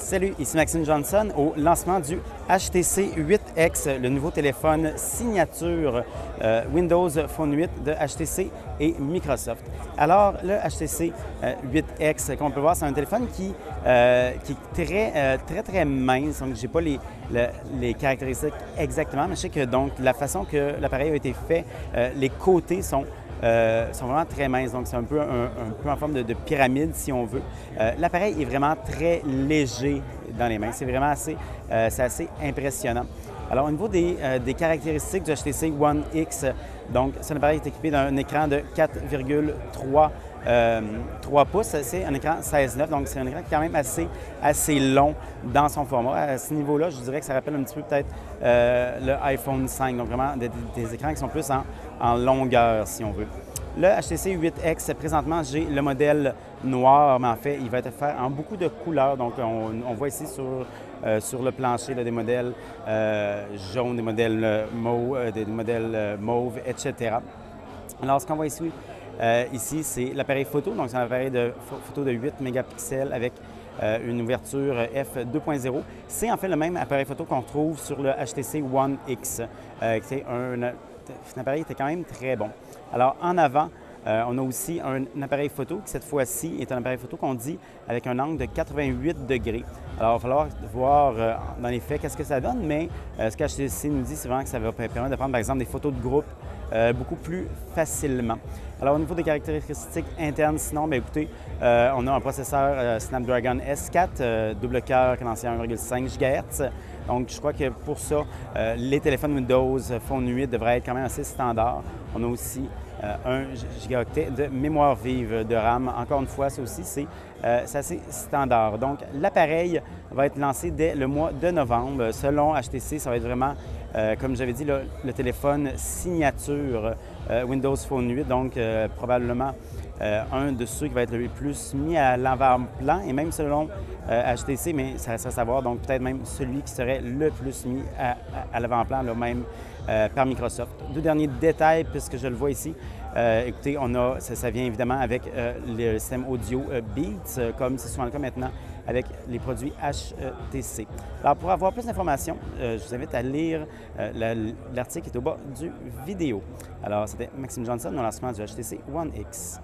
Salut, ici Maxime Johnson au lancement du HTC 8X, le nouveau téléphone signature Windows Phone 8 de HTC et Microsoft. Alors, le HTC 8X, comme on peut voir, c'est un téléphone qui est très mince. Donc, je n'ai pas les caractéristiques exactement, mais je sais que donc la façon que l'appareil a été fait, les côtés sont vraiment très minces, donc c'est un peu en forme de pyramide si on veut. L'appareil est vraiment très léger dans les mains, c'est vraiment assez impressionnant. Alors au niveau des caractéristiques du HTC One X, donc cet appareil est équipé d'un écran de 4,3 pouces, c'est un écran 16:9, donc c'est un écran qui est quand même assez long dans son format. À ce niveau-là, je dirais que ça rappelle un petit peu peut-être le iPhone 5, donc vraiment des écrans qui sont plus en longueur, si on veut. Le HTC 8X, présentement, j'ai le modèle noir, mais en fait, il va être fait en beaucoup de couleurs. Donc, on voit ici sur le plancher là, des modèles jaunes, des modèles mauves, etc. Alors, ce qu'on voit ici, c'est l'appareil photo. Donc, c'est un appareil de photo de 8 mégapixels avec une ouverture f2.0. C'est en fait le même appareil photo qu'on trouve sur le HTC One X. C'est un appareil qui était quand même très bon. Alors, en avant, on a aussi un appareil photo qui, cette fois-ci, est un appareil photo qu'on dit avec un angle de 88 degrés. Alors, il va falloir voir dans les faits qu'est-ce que ça donne, mais ce qu'HTC nous dit, c'est vraiment que ça va permettre de prendre, par exemple, des photos de groupe beaucoup plus facilement. Alors, au niveau des caractéristiques internes, sinon, bien, écoutez, on a un processeur Snapdragon S4, double cœur, cadencé à 1,5 GHz. Donc, je crois que pour ça, les téléphones Windows Phone 8 devraient être quand même assez standards. On a aussi 1 gigaoctet de mémoire vive de RAM. Encore une fois, ça aussi, c'est assez standard. Donc, l'appareil va être lancé dès le mois de novembre. Selon HTC, ça va être vraiment, comme j'avais dit, le téléphone signature Windows Phone 8. Donc, probablement un de ceux qui va être le plus mis à l'avant-plan, et même selon HTC, mais ça reste à savoir, donc peut-être même celui qui serait le plus mis à l'avant-plan, même par Microsoft. Deux derniers détails, puisque je le vois ici. Écoutez, ça vient évidemment avec le système audio Beats, comme c'est souvent le cas maintenant avec les produits HTC. Alors, pour avoir plus d'informations, je vous invite à lire l'article qui est au bas du vidéo. Alors, c'était Maxime Johnson au lancement du HTC One X.